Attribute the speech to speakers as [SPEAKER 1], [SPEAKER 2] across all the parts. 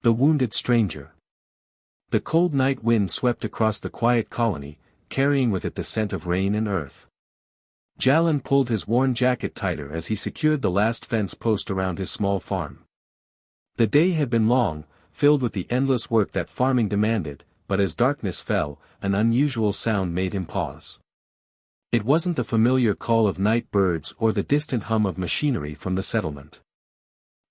[SPEAKER 1] The wounded stranger. The cold night wind swept across the quiet colony, carrying with it the scent of rain and earth. Jallen pulled his worn jacket tighter as he secured the last fence post around his small farm. The day had been long, filled with the endless work that farming demanded, but as darkness fell, an unusual sound made him pause. It wasn't the familiar call of night birds or the distant hum of machinery from the settlement.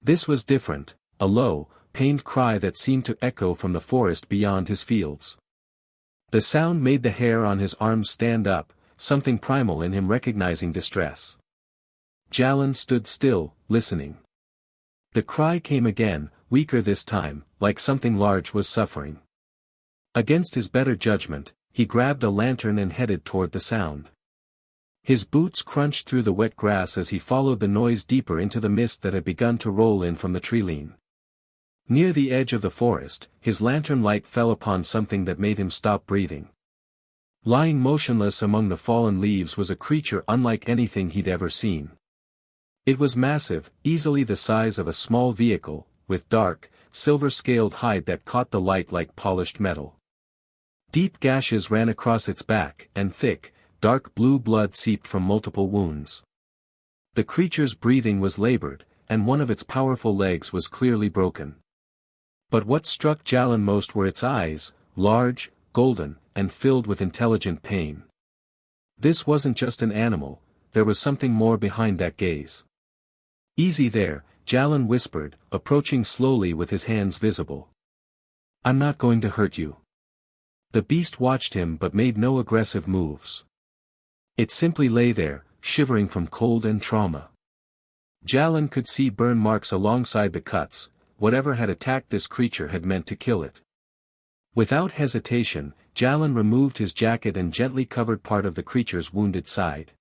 [SPEAKER 1] This was different, a low, pained cry that seemed to echo from the forest beyond his fields. The sound made the hair on his arms stand up, something primal in him recognizing distress. Jallen stood still, listening. The cry came again, weaker this time, like something large was suffering. Against his better judgment, he grabbed a lantern and headed toward the sound. His boots crunched through the wet grass as he followed the noise deeper into the mist that had begun to roll in from the tree-line. Near the edge of the forest, his lantern light fell upon something that made him stop breathing. Lying motionless among the fallen leaves was a creature unlike anything he'd ever seen. It was massive, easily the size of a small vehicle, with dark, silver-scaled hide that caught the light like polished metal. Deep gashes ran across its back, and thick, dark blue blood seeped from multiple wounds. The creature's breathing was labored, and one of its powerful legs was clearly broken. But what struck Jallen most were its eyes, large, golden, and filled with intelligent pain. This wasn't just an animal, there was something more behind that gaze. "Easy there," Jallen whispered, approaching slowly with his hands visible. "I'm not going to hurt you." The beast watched him but made no aggressive moves. It simply lay there, shivering from cold and trauma. Jallen could see burn marks alongside the cuts. Whatever had attacked this creature had meant to kill it. Without hesitation, Jallen removed his jacket and gently covered part of the creature's wounded side.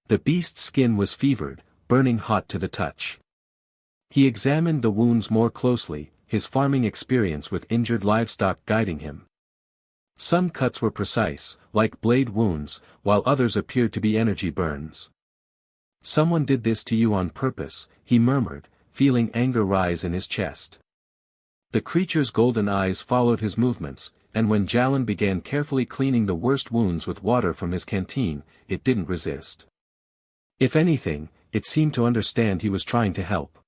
[SPEAKER 1] The beast's skin was fevered, burning hot to the touch. He examined the wounds more closely, his farming experience with injured livestock guiding him. Some cuts were precise, like blade wounds, while others appeared to be energy burns. "Someone did this to you on purpose," he murmured, feeling anger rise in his chest. The creature's golden eyes followed his movements, and when Jallen began carefully cleaning the worst wounds with water from his canteen, it didn't resist. If anything, it seemed to understand he was trying to help.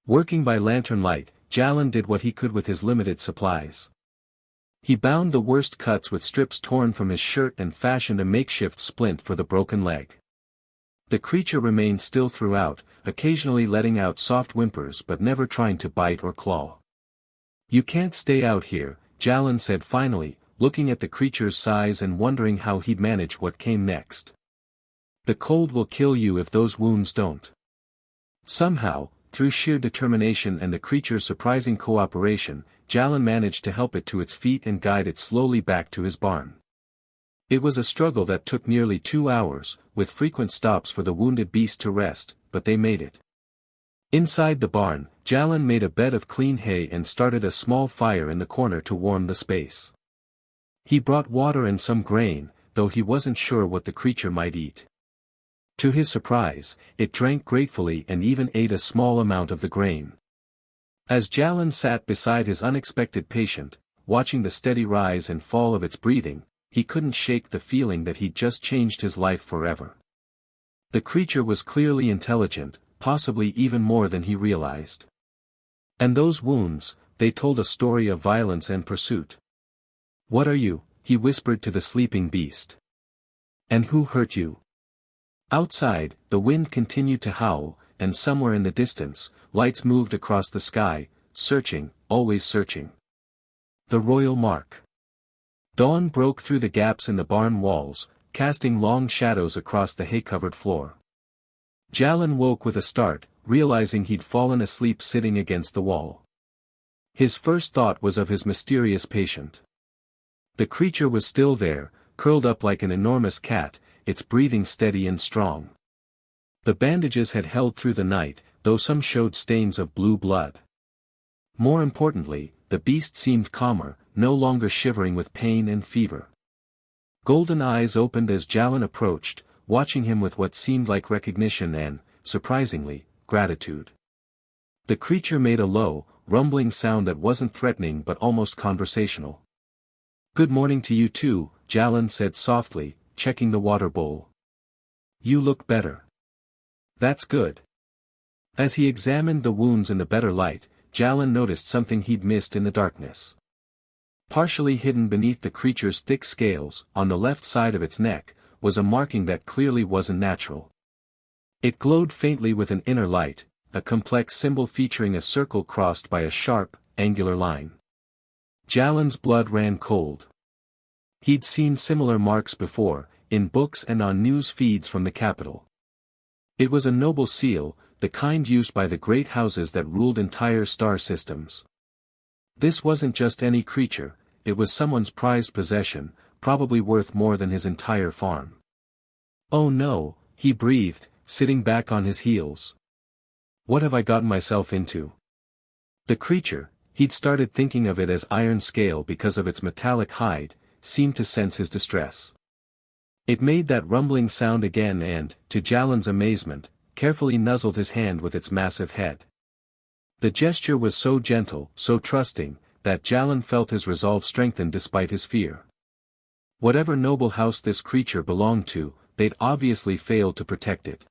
[SPEAKER 1] Working by lantern light, Jallen did what he could with his limited supplies. He bound the worst cuts with strips torn from his shirt and fashioned a makeshift splint for the broken leg. The creature remained still throughout, occasionally letting out soft whimpers but never trying to bite or claw. "You can't stay out here," Jallen said finally, looking at the creature's size and wondering how he'd manage what came next. "The cold will kill you if those wounds don't." Somehow, through sheer determination and the creature's surprising cooperation, Jallen managed to help it to its feet and guide it slowly back to his barn. It was a struggle that took nearly 2 hours, with frequent stops for the wounded beast to rest, but they made it. Inside the barn, Jallen made a bed of clean hay and started a small fire in the corner to warm the space. He brought water and some grain, though he wasn't sure what the creature might eat. To his surprise, it drank gratefully and even ate a small amount of the grain. As Jallen sat beside his unexpected patient, watching the steady rise and fall of its breathing, he couldn't shake the feeling that he'd just changed his life forever. The creature was clearly intelligent, possibly even more than he realized. And those wounds, they told a story of violence and pursuit. "What are you?" he whispered to the sleeping beast. "And who hurt you?" Outside, the wind continued to howl, and somewhere in the distance, lights moved across the sky, searching, always searching. The royal mark. Dawn broke through the gaps in the barn walls, casting long shadows across the hay-covered floor. Jallen woke with a start, realizing he'd fallen asleep sitting against the wall. His first thought was of his mysterious patient. The creature was still there, curled up like an enormous cat, its breathing steady and strong. The bandages had held through the night, though some showed stains of blue blood. More importantly, the beast seemed calmer, no longer shivering with pain and fever. Golden eyes opened as Jallen approached, watching him with what seemed like recognition and, surprisingly, gratitude. The creature made a low, rumbling sound that wasn't threatening but almost conversational. "Good morning to you too," Jallen said softly, checking the water bowl. "You look better." "That's good." As he examined the wounds in the better light, Jallen noticed something he'd missed in the darkness. Partially hidden beneath the creature's thick scales, on the left side of its neck, was a marking that clearly wasn't natural. It glowed faintly with an inner light, a complex symbol featuring a circle crossed by a sharp, angular line. Jallen's blood ran cold. He'd seen similar marks before, in books and on news feeds from the capital. It was a noble seal, the kind used by the great houses that ruled entire star systems. This wasn't just any creature, it was someone's prized possession, probably worth more than his entire farm. "Oh no," he breathed, sitting back on his heels. "What have I gotten myself into?" The creature, he'd started thinking of it as iron scale because of its metallic hide, seemed to sense his distress. It made that rumbling sound again and, to Jallen's amazement, carefully nuzzled his hand with its massive head. The gesture was so gentle, so trusting, that Jallen felt his resolve strengthen despite his fear. Whatever noble house this creature belonged to, they'd obviously failed to protect it.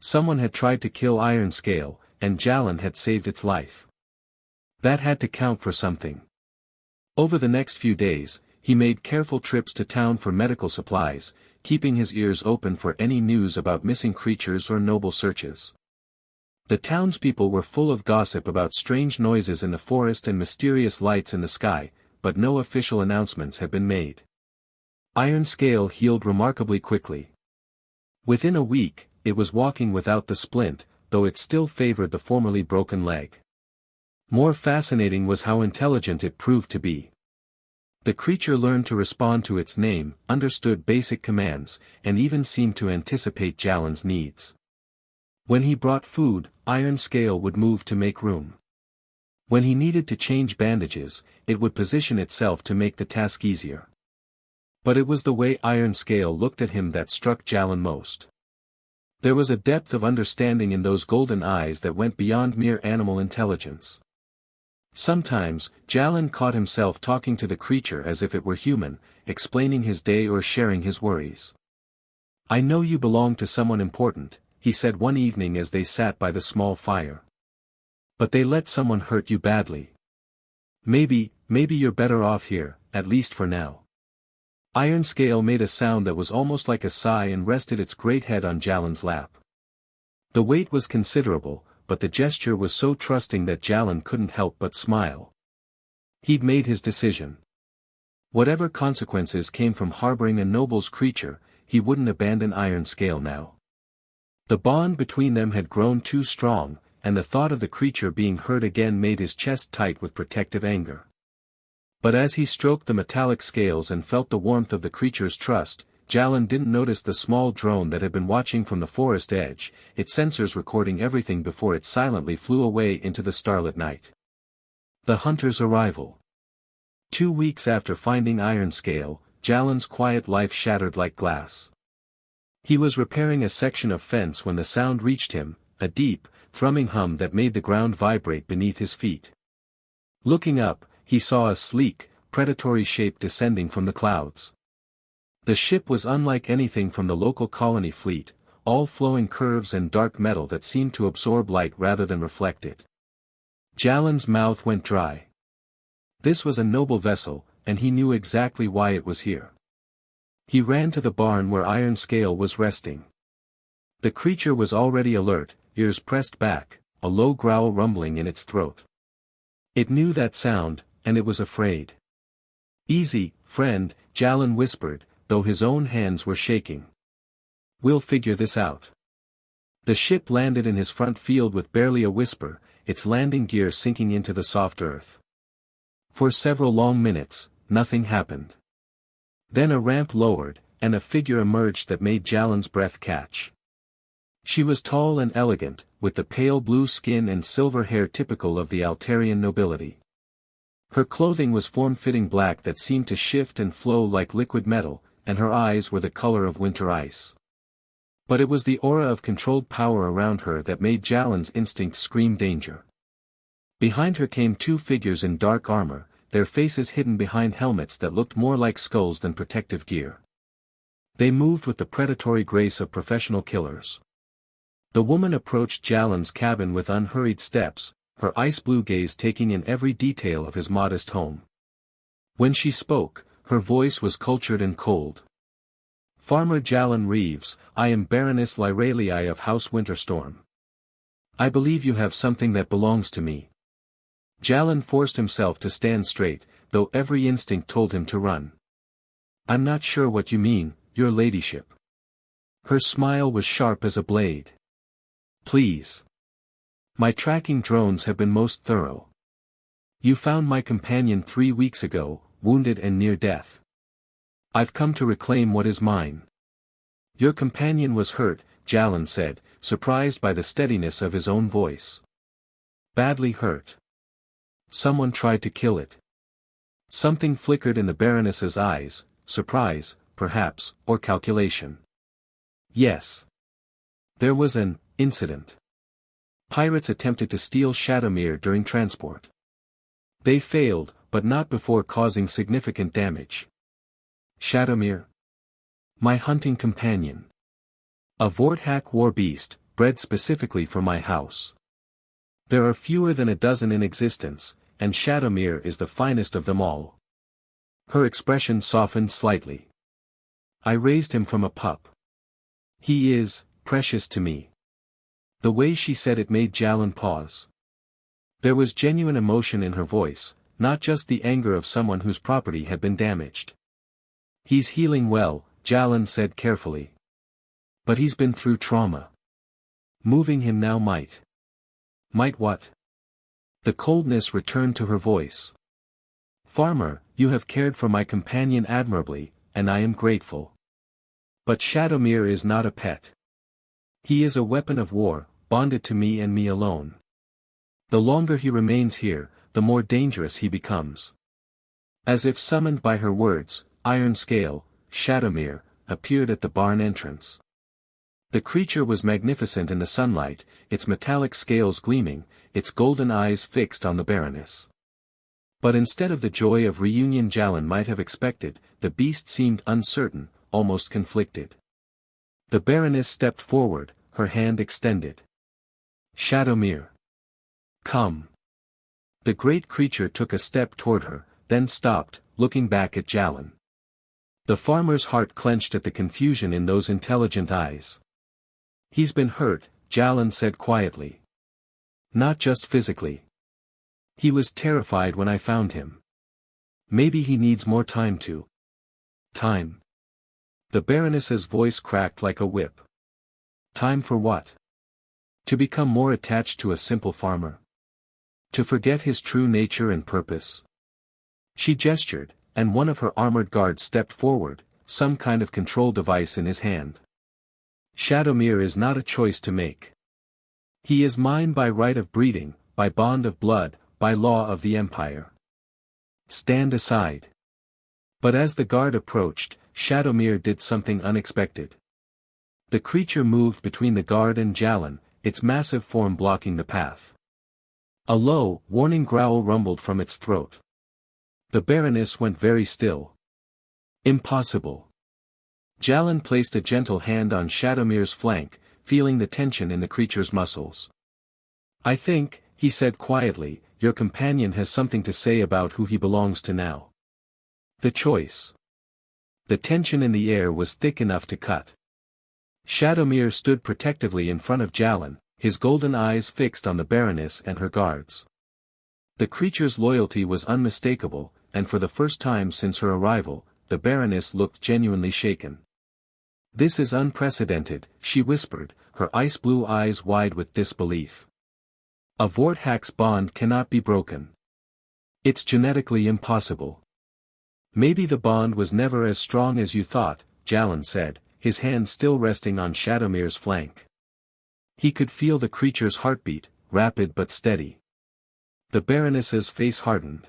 [SPEAKER 1] Someone had tried to kill Iron Scale, and Jallen had saved its life. That had to count for something. Over the next few days, he made careful trips to town for medical supplies, keeping his ears open for any news about missing creatures or noble searches. The townspeople were full of gossip about strange noises in the forest and mysterious lights in the sky, but no official announcements had been made. Iron Scale healed remarkably quickly. Within a week, it was walking without the splint, though it still favored the formerly broken leg. More fascinating was how intelligent it proved to be. The creature learned to respond to its name, understood basic commands, and even seemed to anticipate Jallen's needs. When he brought food, Iron Scale would move to make room. When he needed to change bandages, it would position itself to make the task easier. But it was the way Iron Scale looked at him that struck Jallen most. There was a depth of understanding in those golden eyes that went beyond mere animal intelligence. Sometimes, Jallen caught himself talking to the creature as if it were human, explaining his day or sharing his worries. "I know you belong to someone important," he said one evening as they sat by the small fire. "But they let someone hurt you badly. Maybe you're better off here, at least for now." Iron Scale made a sound that was almost like a sigh and rested its great head on Jallen's lap. The weight was considerable, but the gesture was so trusting that Jallen couldn't help but smile. He'd made his decision. Whatever consequences came from harboring a noble's creature, he wouldn't abandon Iron Scale now. The bond between them had grown too strong, and the thought of the creature being hurt again made his chest tight with protective anger. But as he stroked the metallic scales and felt the warmth of the creature's trust, Jallen didn't notice the small drone that had been watching from the forest edge, its sensors recording everything before it silently flew away into the starlit night. The hunter's arrival. 2 weeks after finding Iron Scale, Jallen's quiet life shattered like glass. He was repairing a section of fence when the sound reached him, a deep, thrumming hum that made the ground vibrate beneath his feet. Looking up, he saw a sleek, predatory shape descending from the clouds. The ship was unlike anything from the local colony fleet, all flowing curves and dark metal that seemed to absorb light rather than reflect it. Jallen's mouth went dry. This was a noble vessel, and he knew exactly why it was here. He ran to the barn where Iron Scale was resting. The creature was already alert, ears pressed back, a low growl rumbling in its throat. It knew that sound, and it was afraid. "Easy, friend," Jallen whispered, though his own hands were shaking. "We'll figure this out." The ship landed in his front field with barely a whisper, its landing gear sinking into the soft earth. For several long minutes, nothing happened. Then a ramp lowered, and a figure emerged that made Jallen's breath catch. She was tall and elegant, with the pale blue skin and silver hair typical of the Altarian nobility. Her clothing was form-fitting black that seemed to shift and flow like liquid metal, and her eyes were the color of winter ice. But it was the aura of controlled power around her that made Jallen's instincts scream danger. Behind her came two figures in dark armor, their faces hidden behind helmets that looked more like skulls than protective gear. They moved with the predatory grace of professional killers. The woman approached Jallen's cabin with unhurried steps, her ice-blue gaze taking in every detail of his modest home. When she spoke, her voice was cultured and cold. "Farmer Jallen Reeves, I am Baroness Lyralii of House Winterstorm. I believe you have something that belongs to me." Jallen forced himself to stand straight, though every instinct told him to run. "I'm not sure what you mean, your ladyship." Her smile was sharp as a blade. "Please. My tracking drones have been most thorough. You found my companion 3 weeks ago, wounded and near death. I've come to reclaim what is mine." "Your companion was hurt," Jallen said, surprised by the steadiness of his own voice. "Badly hurt. Someone tried to kill it." Something flickered in the Baroness's eyes, surprise, perhaps, or calculation. "Yes. There was an incident. Pirates attempted to steal Shadowmere during transport. They failed, but not before causing significant damage." "Shadowmere? My hunting companion. A Vorthak war beast, bred specifically for my house. There are fewer than a dozen in existence, and Shadowmere is the finest of them all." Her expression softened slightly. "I raised him from a pup. He is precious to me." The way she said it made Jallen pause. There was genuine emotion in her voice, not just the anger of someone whose property had been damaged. "He's healing well," Jallen said carefully. "But he's been through trauma. Moving him now might." "Might what?" The coldness returned to her voice. "Farmer, you have cared for my companion admirably, and I am grateful. But Shadowmere is not a pet. He is a weapon of war, bonded to me and me alone. The longer he remains here, the more dangerous he becomes." As if summoned by her words, Iron Scale, Shadowmere, appeared at the barn entrance. The creature was magnificent in the sunlight, its metallic scales gleaming, its golden eyes fixed on the Baroness. But instead of the joy of reunion Jallen might have expected, the beast seemed uncertain, almost conflicted. The Baroness stepped forward, her hand extended. "Shadowmere. Come." The great creature took a step toward her, then stopped, looking back at Jallen. The farmer's heart clenched at the confusion in those intelligent eyes. "He's been hurt," Jallen said quietly. "Not just physically. He was terrified when I found him. Maybe he needs more time to." "Time?" The Baroness's voice cracked like a whip. "Time for what? To become more attached to a simple farmer? To forget his true nature and purpose?" She gestured, and one of her armored guards stepped forward, some kind of control device in his hand. "Shadowmere is not a choice to make. He is mine by right of breeding, by bond of blood, by law of the Empire. Stand aside." But as the guard approached, Shadowmere did something unexpected. The creature moved between the guard and Jallen, its massive form blocking the path. A low, warning growl rumbled from its throat. The Baroness went very still. "Impossible." Jallen placed a gentle hand on Shadowmere's flank, feeling the tension in the creature's muscles. "I think," he said quietly, "your companion has something to say about who he belongs to now. The choice." The tension in the air was thick enough to cut. Shadowmere stood protectively in front of Jallen, his golden eyes fixed on the Baroness and her guards. The creature's loyalty was unmistakable, and for the first time since her arrival, the Baroness looked genuinely shaken. "This is unprecedented," she whispered, her ice-blue eyes wide with disbelief. "A Vorthak's bond cannot be broken. It's genetically impossible." "Maybe the bond was never as strong as you thought," Jallen said, his hand still resting on Shadowmere's flank. He could feel the creature's heartbeat, rapid but steady. The Baroness's face hardened.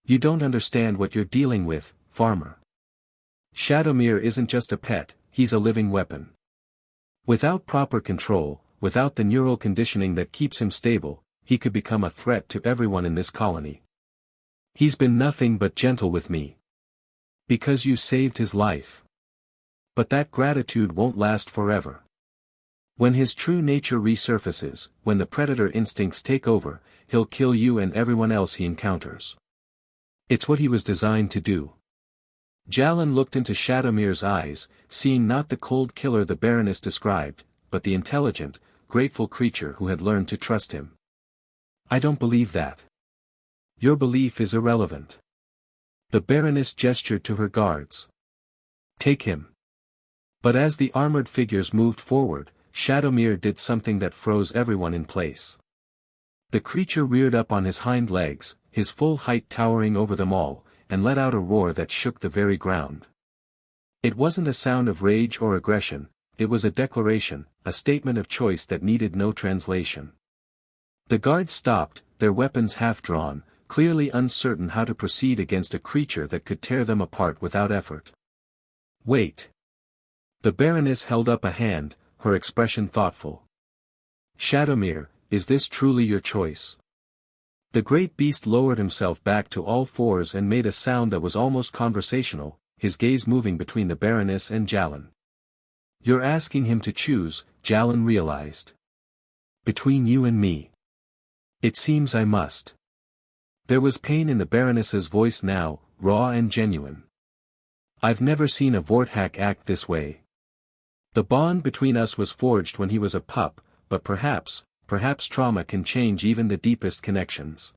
[SPEAKER 1] "You don't understand what you're dealing with, farmer. Shadowmere isn't just a pet, he's a living weapon. Without proper control, without the neural conditioning that keeps him stable, he could become a threat to everyone in this colony. He's been nothing but gentle with me. Because you saved his life. But that gratitude won't last forever. When his true nature resurfaces, when the predator instincts take over, he'll kill you and everyone else he encounters. It's what he was designed to do. Jallen looked into Shadowmere's eyes, seeing not the cold killer the Baroness described, but the intelligent, grateful creature who had learned to trust him. I don't believe that. Your belief is irrelevant. The Baroness gestured to her guards. Take him. But as the armored figures moved forward, Shadowmere did something that froze everyone in place. The creature reared up on his hind legs, his full height towering over them all, and let out a roar that shook the very ground. It wasn't a sound of rage or aggression, it was a declaration, a statement of choice that needed no translation. The guards stopped, their weapons half drawn, clearly uncertain how to proceed against a creature that could tear them apart without effort. Wait. The Baroness held up a hand, her expression thoughtful. Shadowmere, is this truly your choice? The great beast lowered himself back to all fours and made a sound that was almost conversational, his gaze moving between the Baroness and Jallen. You're asking him to choose, Jallen realized. Between you and me. It seems I must. There was pain in the Baroness's voice now, raw and genuine. I've never seen a Vorthak act this way. The bond between us was forged when he was a pup, but perhaps trauma can change even the deepest connections.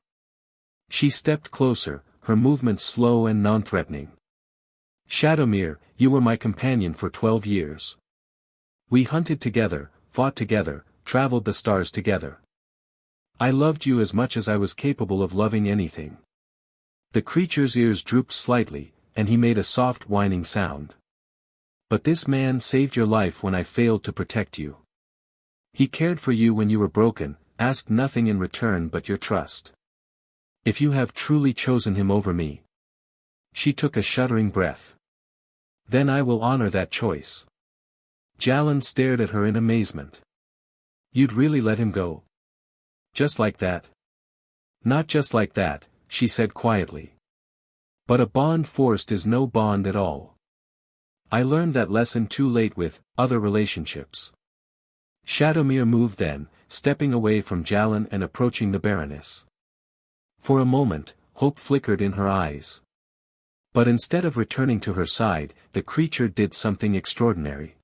[SPEAKER 1] She stepped closer, her movements slow and non-threatening. Shadowmere, you were my companion for 12 years. We hunted together, fought together, traveled the stars together. I loved you as much as I was capable of loving anything. The creature's ears drooped slightly, and he made a soft whining sound. But this man saved your life when I failed to protect you. He cared for you when you were broken, asked nothing in return but your trust. If you have truly chosen him over me. She took a shuddering breath. Then I will honor that choice. Jallen stared at her in amazement. You'd really let him go? Just like that? Not just like that, she said quietly. But a bond forced is no bond at all. I learned that lesson too late with other relationships. Shadowmere moved then, stepping away from Jallen and approaching the Baroness. For a moment, hope flickered in her eyes. But instead of returning to her side, the creature did something extraordinary.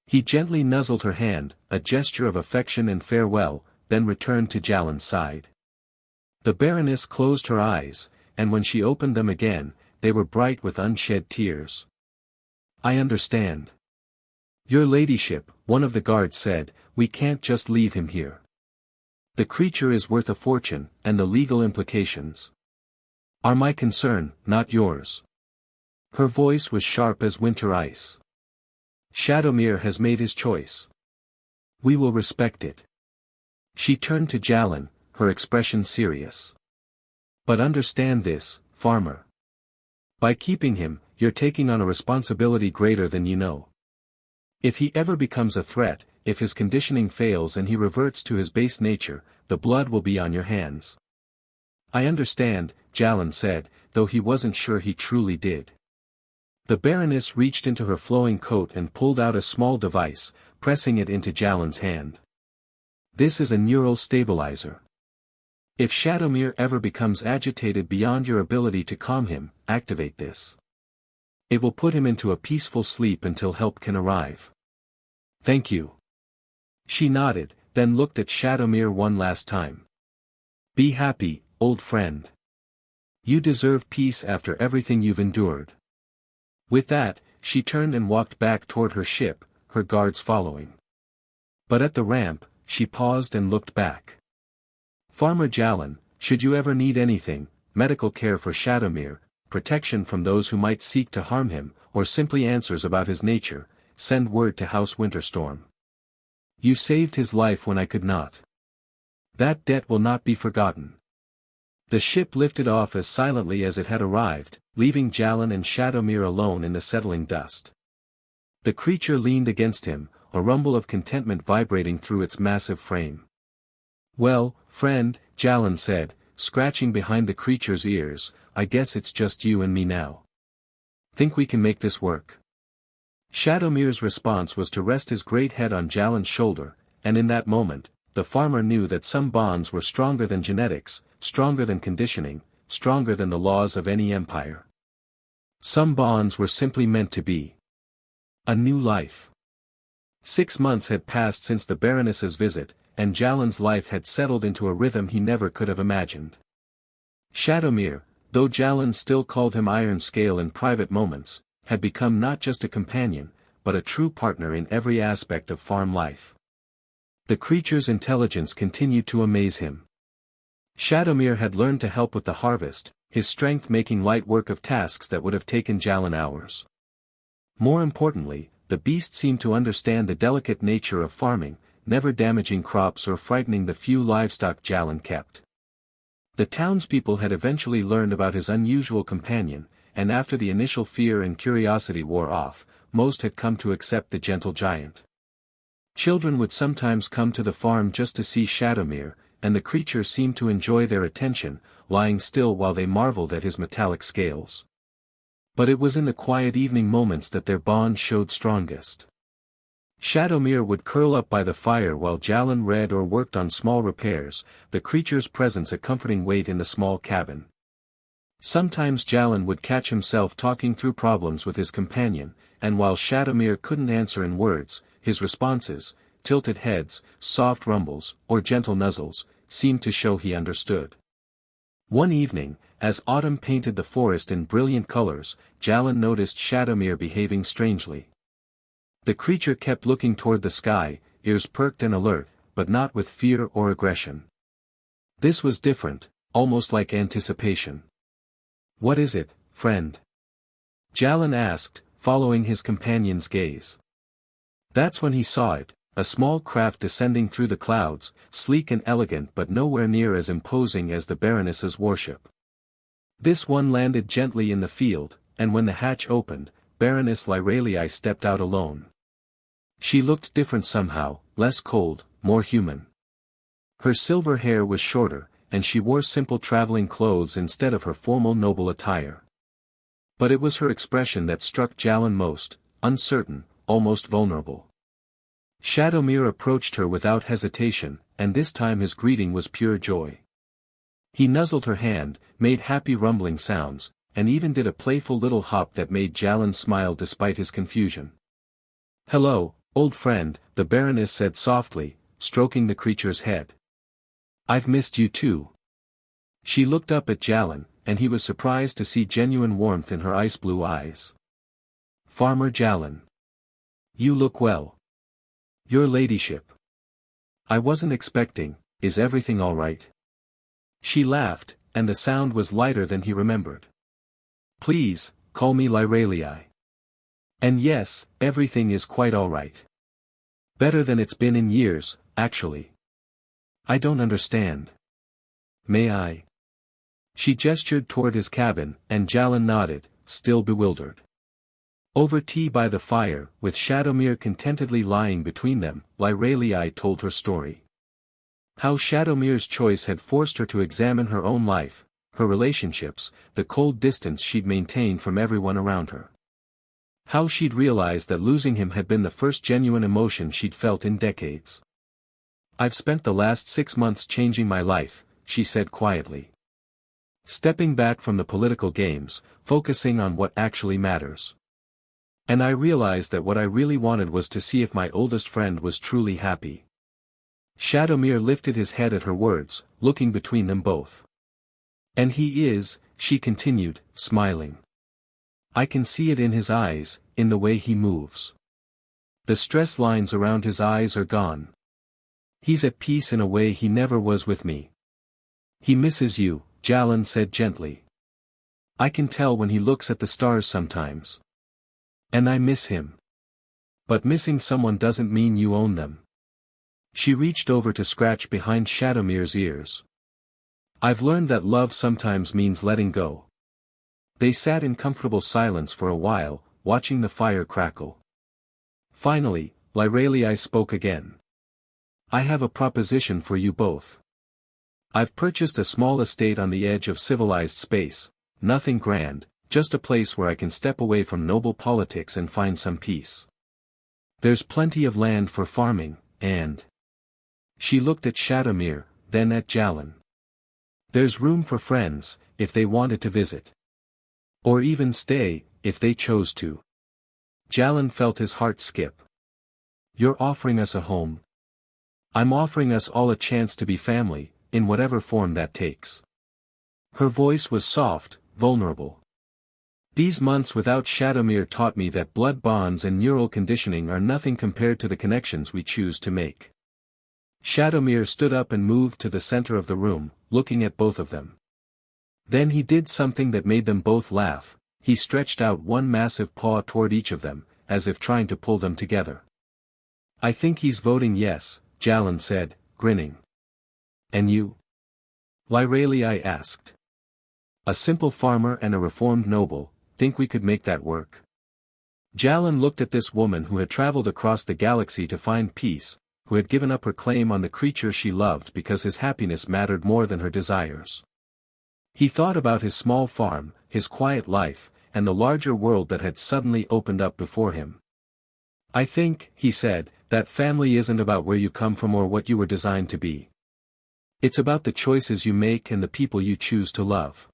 [SPEAKER 1] He gently nuzzled her hand, a gesture of affection and farewell, then returned to Jallen's side. The Baroness closed her eyes, and when she opened them again, they were bright with unshed tears. I understand. Your ladyship, one of the guards said, we can't just leave him here. The creature is worth a fortune, and the legal implications are my concern, not yours. Her voice was sharp as winter ice. Shadowmere has made his choice. We will respect it. She turned to Jallen, her expression serious. But understand this, farmer. By keeping him, you're taking on a responsibility greater than you know. If he ever becomes a threat, if his conditioning fails and he reverts to his base nature, the blood will be on your hands. I understand, Jallen said, though he wasn't sure he truly did. The Baroness reached into her flowing coat and pulled out a small device, pressing it into Jallen's hand. This is a neural stabilizer. If Shadowmere ever becomes agitated beyond your ability to calm him, activate this. It will put him into a peaceful sleep until help can arrive. Thank you. She nodded, then looked at Shadowmere one last time. Be happy, old friend. You deserve peace after everything you've endured. With that, she turned and walked back toward her ship, her guards following. But at the ramp, she paused and looked back. Farmer Jallen, should you ever need anything, medical care for Shadowmere, protection from those who might seek to harm him, or simply answers about his nature, send word to House Winterstorm. You saved his life when I could not. That debt will not be forgotten. The ship lifted off as silently as it had arrived, leaving Jallen and Shadowmere alone in the settling dust. The creature leaned against him, a rumble of contentment vibrating through its massive frame. Well, friend, Jallen said, scratching behind the creature's ears, I guess it's just you and me now. Think we can make this work? Shadowmere's response was to rest his great head on Jallen's shoulder, and in that moment, the farmer knew that some bonds were stronger than genetics, stronger than conditioning, stronger than the laws of any empire. Some bonds were simply meant to be. A new life. 6 months had passed since the Baroness's visit, and Jallen's life had settled into a rhythm he never could have imagined. Shadowmere, though Jallen still called him Iron Scale in private moments, had become not just a companion, but a true partner in every aspect of farm life. The creature's intelligence continued to amaze him. Shadowmere had learned to help with the harvest, his strength making light work of tasks that would have taken Jallen hours. More importantly, the beast seemed to understand the delicate nature of farming, never damaging crops or frightening the few livestock Jallen kept. The townspeople had eventually learned about his unusual companion, and after the initial fear and curiosity wore off, most had come to accept the gentle giant. Children would sometimes come to the farm just to see Shadowmere, and the creature seemed to enjoy their attention, lying still while they marveled at his metallic scales. But it was in the quiet evening moments that their bond showed strongest. Shadowmere would curl up by the fire while Jallen read or worked on small repairs, the creature's presence a comforting weight in the small cabin. Sometimes Jallen would catch himself talking through problems with his companion, and while Shadowmere couldn't answer in words, his responses, tilted heads, soft rumbles, or gentle nuzzles, seemed to show he understood. One evening, as autumn painted the forest in brilliant colors, Jallen noticed Shadowmere behaving strangely. The creature kept looking toward the sky, ears perked and alert, but not with fear or aggression. This was different, almost like anticipation. What is it, friend? Jallen asked, following his companion's gaze. That's when he saw it, a small craft descending through the clouds, sleek and elegant but nowhere near as imposing as the Baroness's warship. This one landed gently in the field, and when the hatch opened, Baroness Lyralii stepped out alone. She looked different somehow, less cold, more human. Her silver hair was shorter, and she wore simple traveling clothes instead of her formal noble attire. But it was her expression that struck Jallen most, uncertain, almost vulnerable. Shadowmere approached her without hesitation, and this time his greeting was pure joy. He nuzzled her hand, made happy rumbling sounds, and even did a playful little hop that made Jallen smile despite his confusion. "Hello, old friend," the Baroness said softly, stroking the creature's head. "I've missed you too." She looked up at Jallen, and he was surprised to see genuine warmth in her ice-blue eyes. "Farmer Jallen. You look well." "Your ladyship. I wasn't expecting, is everything all right?" She laughed, and the sound was lighter than he remembered. "Please, call me Lyralii. And yes, everything is quite all right. Better than it's been in years, actually. I don't understand. May I?" She gestured toward his cabin, and Jallen nodded, still bewildered. Over tea by the fire, with Shadowmere contentedly lying between them, Lyralii told her story. How Shadowmere's choice had forced her to examine her own life, her relationships, the cold distance she'd maintained from everyone around her. How she'd realized that losing him had been the first genuine emotion she'd felt in decades. "I've spent the last 6 months changing my life," she said quietly. "Stepping back from the political games, focusing on what actually matters. And I realized that what I really wanted was to see if my oldest friend was truly happy." Shadowmere lifted his head at her words, looking between them both. "And he is," she continued, smiling. "I can see it in his eyes, in the way he moves. The stress lines around his eyes are gone. He's at peace in a way he never was with me." "He misses you," Jallen said gently. "I can tell when he looks at the stars sometimes. And I miss him. But missing someone doesn't mean you own them." She reached over to scratch behind Shadowmere's ears. "I've learned that love sometimes means letting go." They sat in comfortable silence for a while, watching the fire crackle. Finally, Lyralii spoke again. "I have a proposition for you both." I've purchased a small estate on the edge of civilized space, nothing grand, just a place where I can step away from noble politics and find some peace. There's plenty of land for farming, and... She looked at Shadowmere, then at Jallen. There's room for friends, if they wanted to visit. Or even stay, if they chose to. Jallen felt his heart skip. You're offering us a home? I'm offering us all a chance to be family, in whatever form that takes. Her voice was soft, vulnerable. These months without Shadowmere taught me that blood bonds and neural conditioning are nothing compared to the connections we choose to make. Shadowmere stood up and moved to the center of the room, looking at both of them. Then he did something that made them both laugh. He stretched out one massive paw toward each of them, as if trying to pull them together. I think he's voting yes, Jallen said, grinning. And you? Lyralii asked. A simple farmer and a reformed noble, think we could make that work? Jallen looked at this woman who had traveled across the galaxy to find peace, who had given up her claim on the creature she loved because his happiness mattered more than her desires. He thought about his small farm, his quiet life, and the larger world that had suddenly opened up before him. I think, he said, that family isn't about where you come from or what you were designed to be. It's about the choices you make and the people you choose to love.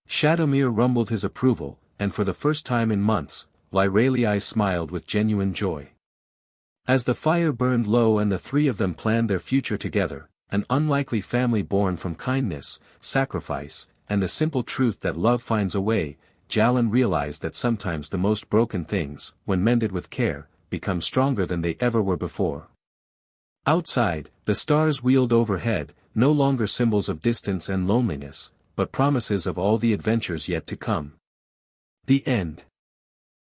[SPEAKER 1] Shadowmere rumbled his approval, and for the first time in months, Lyralii smiled with genuine joy. As the fire burned low and the three of them planned their future together, an unlikely family born from kindness, sacrifice, and the simple truth that love finds a way, Jallen realized that sometimes the most broken things, when mended with care, become stronger than they ever were before. Outside, the stars wheeled overhead, no longer symbols of distance and loneliness, but promises of all the adventures yet to come. The end.